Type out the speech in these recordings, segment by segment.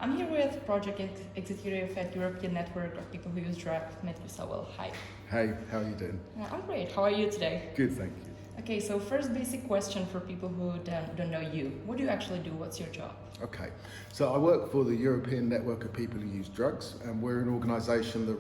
I'm here with Project Executive at European Network of People Who Use Drugs, Matthew Southwell. Hi. Hey, how are you doing? I'm great. How are you today? Good, thank you. Okay, so first basic question for people who don't know you. What do you actually do? What's your job? Okay, so I work for the European Network of People Who Use Drugs, and we're an organisation that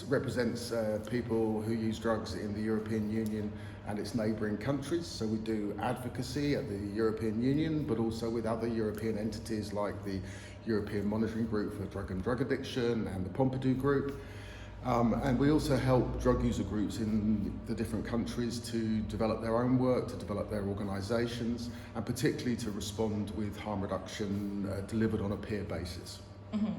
represents people who use drugs in the European Union and its neighbouring countries. So we do advocacy at the European Union, but also with other European entities like the European Monitoring Group for Drug and Drug Addiction and the Pompidou Group. And we also help drug user groups in the different countries to develop their own work, to develop their organisations, and particularly to respond with harm reduction delivered on a peer basis. Mm-hmm.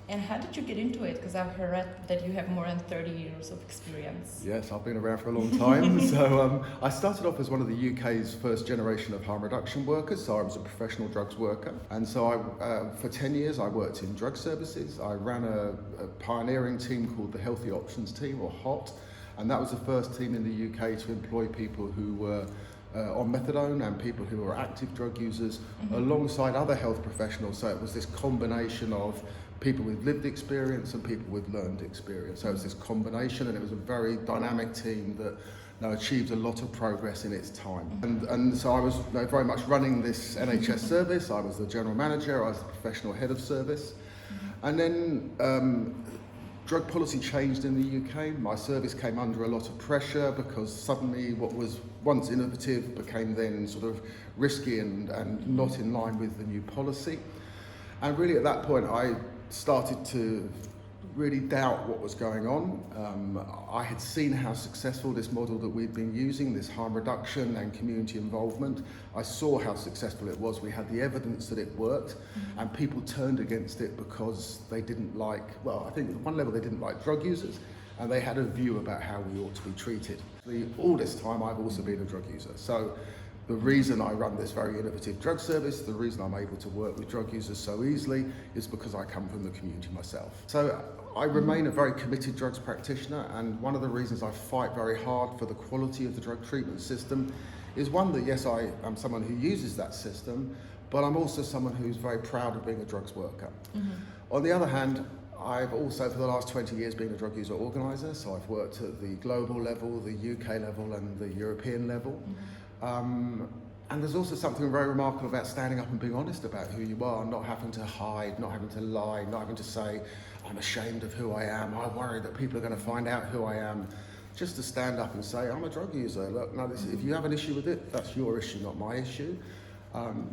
And how did you get into it? Because I've heard that you have more than 30 years of experience. Yes, I've been around for a long time. So I started off as one of the UK's first generation of harm reduction workers. So I was a professional drugs worker. And so for 10 years, I worked in drug services. I ran a pioneering team called the Healthy Options Team, or HOT. And that was the first team in the UK to employ people who were on methadone and people who were active drug users alongside other health professionals. So it was this combination of people with lived experience and people with learned experience. So it was this combination, and it was a very dynamic team that achieved a lot of progress in its time. And so I was very much running this NHS service. I was the general manager, I was the professional head of service. And then drug policy changed in the UK. My service came under a lot of pressure because suddenly what was once innovative became then sort of risky and not in line with the new policy. And really at that point I started to really doubt what was going on. I had seen how successful this model that we'd been using, this harm reduction and community involvement, I saw how successful it was. We had the evidence that it worked, and people turned against it because they didn't like, well, I think at one level they didn't like drug users, and they had a view about how we ought to be treated. All this time I've also been a drug user. So the reason I run this very innovative drug service, the reason I'm able to work with drug users so easily is because I come from the community myself. So I remain a very committed drugs practitioner, and one of the reasons I fight very hard for the quality of the drug treatment system is one that, yes, I am someone who uses that system, but I'm also someone who's very proud of being a drugs worker. On the other hand, I've also, for the last 20 years, been a drug user organiser, so I've worked at the global level, the UK level and the European level. And there's also something very remarkable about standing up and being honest about who you are, not having to hide, not having to lie, not having to say, I'm ashamed of who I am, I worry that people are going to find out who I am. Just to stand up and say, I'm a drug user. Look, no, if you have an issue with it, that's your issue, not my issue.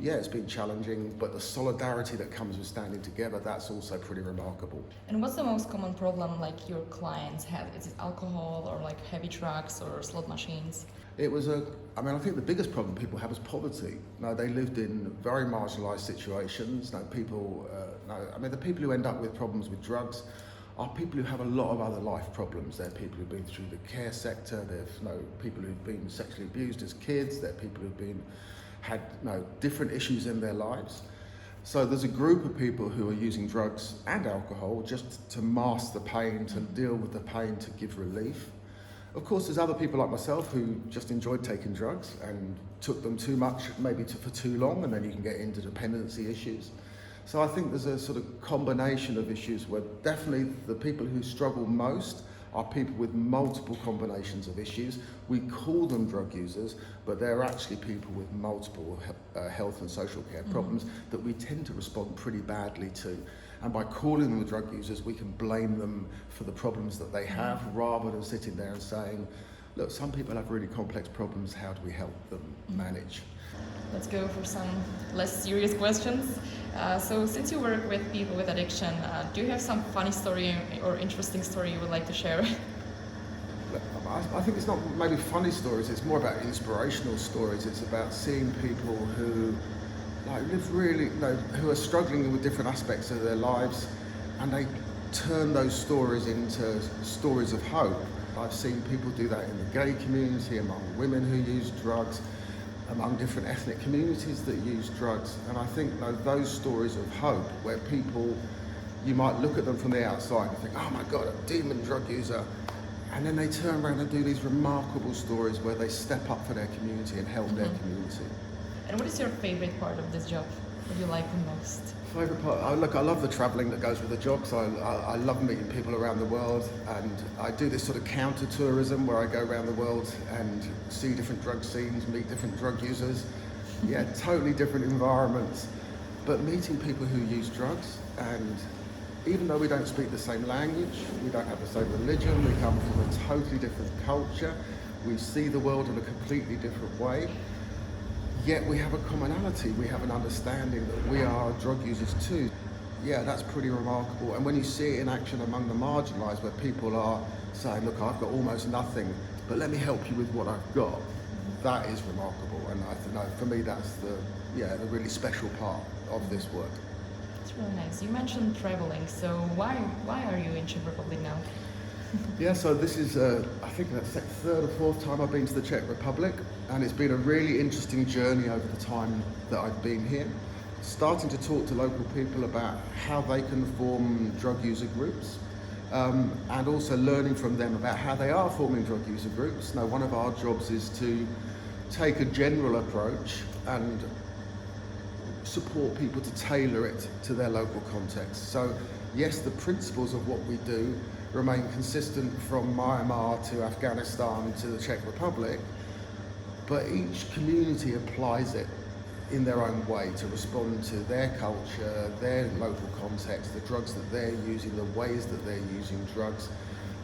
Yeah, it's been challenging, but the solidarity that comes with standing together, that's also pretty remarkable. And what's the most common problem like your clients have? Is it alcohol or like heavy drugs or slot machines? It was I think the biggest problem people have is poverty. Now, they lived in very marginalised situations. The people who end up with problems with drugs are people who have a lot of other life problems. They're people who've been through the care sector, they're people who've been sexually abused as kids, they're people who've had different issues in their lives. So there's a group of people who are using drugs and alcohol just to mask the pain, to deal with the pain, to give relief. Of course, there's other people like myself who just enjoyed taking drugs and took them too much, maybe for too long, and then you can get into dependency issues. So I think there's a sort of combination of issues where definitely the people who struggle most are people with multiple combinations of issues. We call them drug users, but they're actually people with multiple health and social care problems that we tend to respond pretty badly to. And by calling them the drug users, we can blame them for the problems that they have, rather than sitting there and saying, look, some people have really complex problems, how do we help them manage? Let's go for some less serious questions. So since you work with people with addiction, do you have some funny story or interesting story you would like to share? I think it's not maybe funny stories, it's more about inspirational stories. It's about seeing people who live really, who are struggling with different aspects of their lives, and they turn those stories into stories of hope. I've seen people do that in the gay community, among women who use drugs, among different ethnic communities that use drugs. And I think those stories of hope, where people, you might look at them from the outside and think, oh my God, a demon drug user. And then they turn around and do these remarkable stories where they step up for their community and help their community. And what is your favorite part of this job? What do you like the most? Favourite part? Look, I love the travelling that goes with the job, so I love meeting people around the world, and I do this sort of counter-tourism where I go around the world and see different drug scenes, meet different drug users. Yeah, totally different environments, but meeting people who use drugs, and even though we don't speak the same language, we don't have the same religion, we come from a totally different culture, we see the world in a completely different way, yet we have a commonality, we have an understanding that we are drug users too. Yeah, that's pretty remarkable. And when you see it in action among the marginalised, where people are saying, look, I've got almost nothing, but let me help you with what I've got, that is remarkable. And I think, for me, that's the really special part of this work. It's really nice. You mentioned traveling, so why are you in Czech Republic now? Yeah, so this is, I think that's the third or fourth time I've been to the Czech Republic, and it's been a really interesting journey over the time that I've been here. Starting to talk to local people about how they can form drug user groups, and also learning from them about how they are forming drug user groups. Now, one of our jobs is to take a general approach and support people to tailor it to their local context. So, yes, the principles of what we do remain consistent from Myanmar to Afghanistan to the Czech Republic, but each community applies it in their own way to respond to their culture, their local context, the drugs that they're using, the ways that they're using drugs.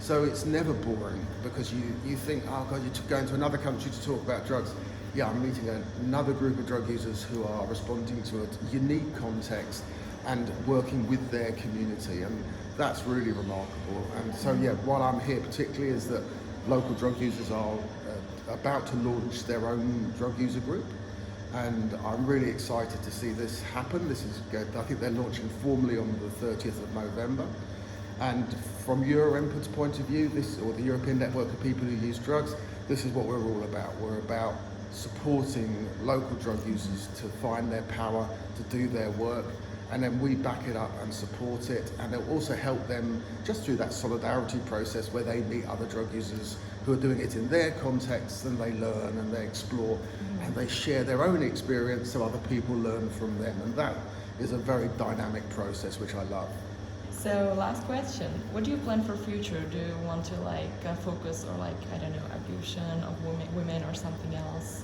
So it's never boring, because you think, oh God, you're going to another country to talk about drugs. Yeah, I'm meeting another group of drug users who are responding to a unique context and working with their community, and that's really remarkable. And so yeah, what I'm here particularly is that local drug users are about to launch their own drug user group, and I'm really excited to see this happen. This is good. I think they're launching formally on the 30th of November. And from Euroinput's point of view, or the European Network of People Who Use Drugs, this is what we're all about. We're about supporting local drug users to find their power, to do their work, and then we back it up and support it, and it'll also help them just through that solidarity process where they meet other drug users who are doing it in their context, and they learn and they explore and they share their own experience so other people learn from them, and that is a very dynamic process which I love. So last question, what do you plan for future? Do you want to focus or I don't know, abduction of women or something else?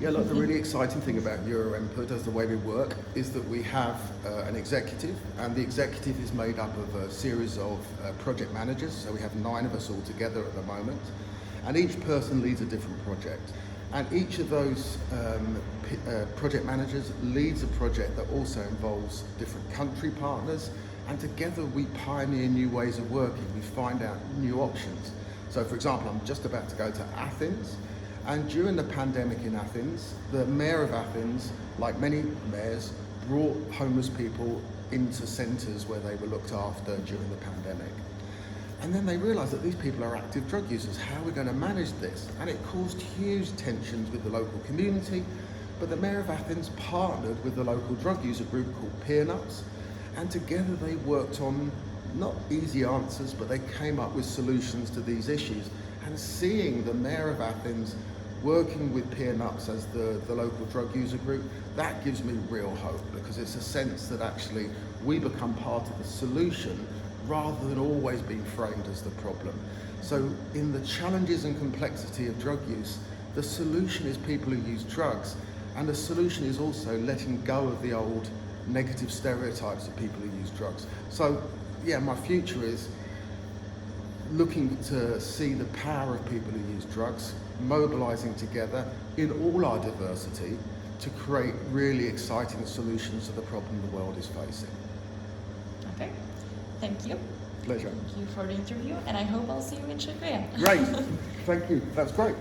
Yeah, look, the really exciting thing about Euroinput as the way we work is that we have an executive, and the executive is made up of a series of project managers. So we have 9 of us all together at the moment, and each person leads a different project. And each of those project managers leads a project that also involves different country partners, and together we pioneer new ways of working. We find out new options. So for example, I'm just about to go to Athens, and during the pandemic in Athens, the mayor of Athens, like many mayors, brought homeless people into centres where they were looked after during the pandemic. And then they realised that these people are active drug users. How are we going to manage this? And it caused huge tensions with the local community, but the mayor of Athens partnered with the local drug user group called Peer Nuts, and together they worked on not easy answers, but they came up with solutions to these issues. And seeing the mayor of Athens working with Peer Nuts as the local drug user group, that gives me real hope, because it's a sense that actually we become part of the solution rather than always being framed as the problem. So in the challenges and complexity of drug use, the solution is people who use drugs, and the solution is also letting go of the old negative stereotypes of people who use drugs. So yeah, my future is looking to see the power of people who use drugs, mobilising together in all our diversity to create really exciting solutions to the problem the world is facing. Okay, thank you. Pleasure. Thank you for the interview, and I hope I'll see you in Czech again. Great, thank you, that's great.